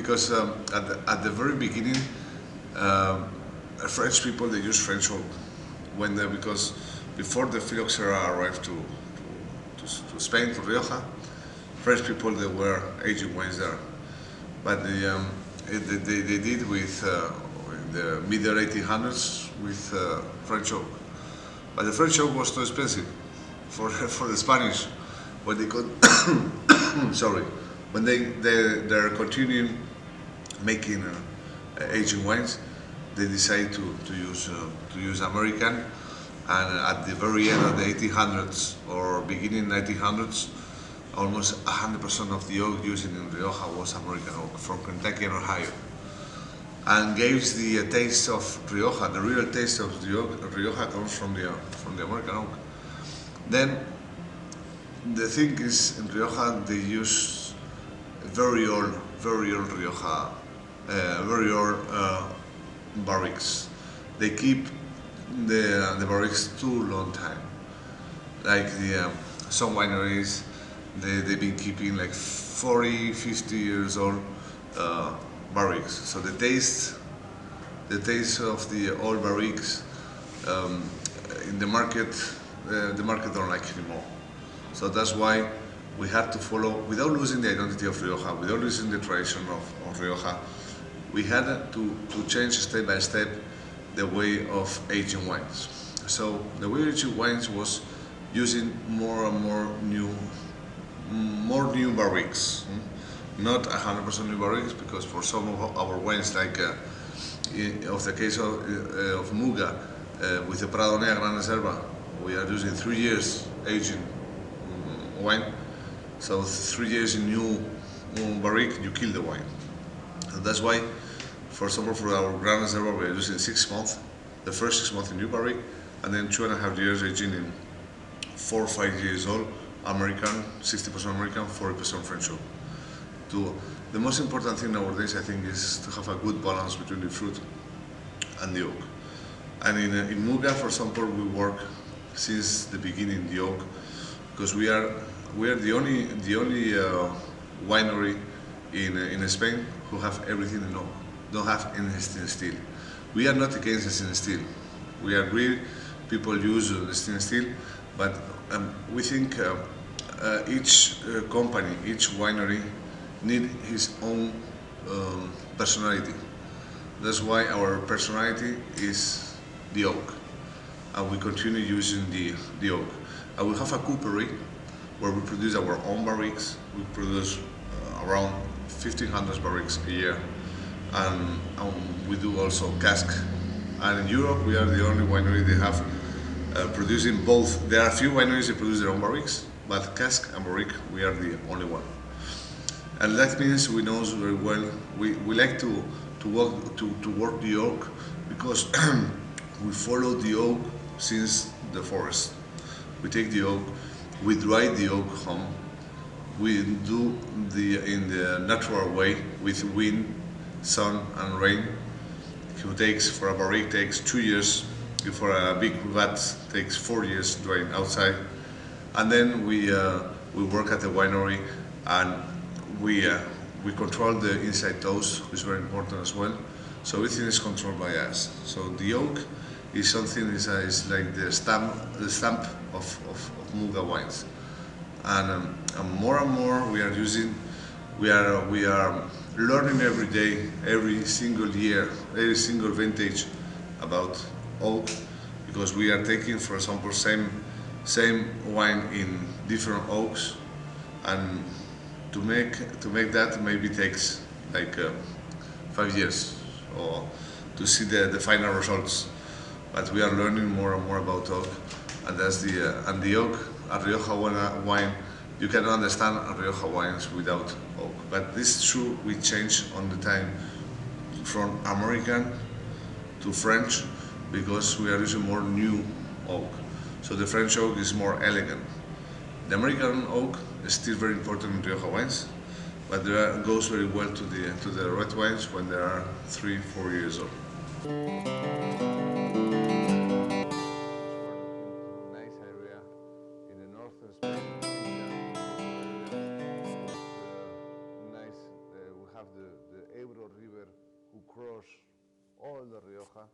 because at the very beginning, French people they use French oak because before the phylloxera arrived to Spain, to Rioja, French people they were aging wines there, but they did with in the middle 1800s with French oak, but the French oak was too expensive for for the Spanish when they could sorry when they're continuing making aging wines, they decided to use American, and at the very end of the 1800s or beginning 1900s, almost 100% of the oak used in Rioja was American oak from Kentucky and Ohio, and gives the taste of Rioja. The real taste of the oak, Rioja comes from the American oak. Then the thing is, in Rioja they use very old Rioja, very old barriques. They keep the barriques too long time. Like some wineries, they've been keeping like 40, 50 years old barriques. So the taste of the old barriques in the market don't like anymore. So that's why we had to follow, without losing the identity of Rioja, without losing the tradition of Rioja, we had to change step by step the way of aging wines. So the way of aging wines was using more and more new barriques. Not 100% new barriques, because for some of our wines, like of the case of Muga, with the Prado, Enea, Gran, Reserva, we are using 3 years aging wine. So 3 years in new barrique, you kill the wine. And that's why, for example, for our Gran Reserva, we are using 6 months, the first 6 months in new barrique, and then 2.5 years aging in 4 or 5 years old American, 60% American, 40% French oak. The most important thing nowadays, I think, is to have a good balance between the fruit and the oak. And in Muga, for example, we work since the beginning the oak, because we are the only winery in Spain who have everything in oak, don't have any stainless steel. We are not against the stainless steel. We agree people use the stainless steel, but we think each company, each winery need his own personality. That's why our personality is the oak, and we continue using the oak. And we have a cooperage where we produce our own barriques. We produce around 1,500 barriques a year, and we do also cask. And in Europe, we are the only winery they have producing both. There are a few wineries that produce their own barriques, but cask and barrique, we are the only one. And that means we know very well. We like to work the oak because we follow the oak since the forest. We take the oak, we dry the oak home. We do in the natural way with wind, sun, and rain. It takes, for a barrique takes 2 years. For a big vat takes 4 years drying outside. And then we work at the winery, and we control the inside toast, which is very important as well. So everything is controlled by us. So the oak is something is like the stamp of Muga wines. And more we are using, we are learning every day, every single year, every single vintage about oak, because we are taking, for example, same wine in different oaks, and to make that maybe takes like 5 years or to see the final results. But we are learning more and more about oak, and that's the oak. A Rioja wine, you cannot understand a Rioja wines without oak. But this is true. We change on the time from American to French, because we are using more new oak. So the French oak is more elegant. The American oak is still very important in Rioja wines, but goes very well to the red wines when they are 3-4 years old. Nice area in the northern Spain. Nice. We have the Ebro River who cross all the Rioja.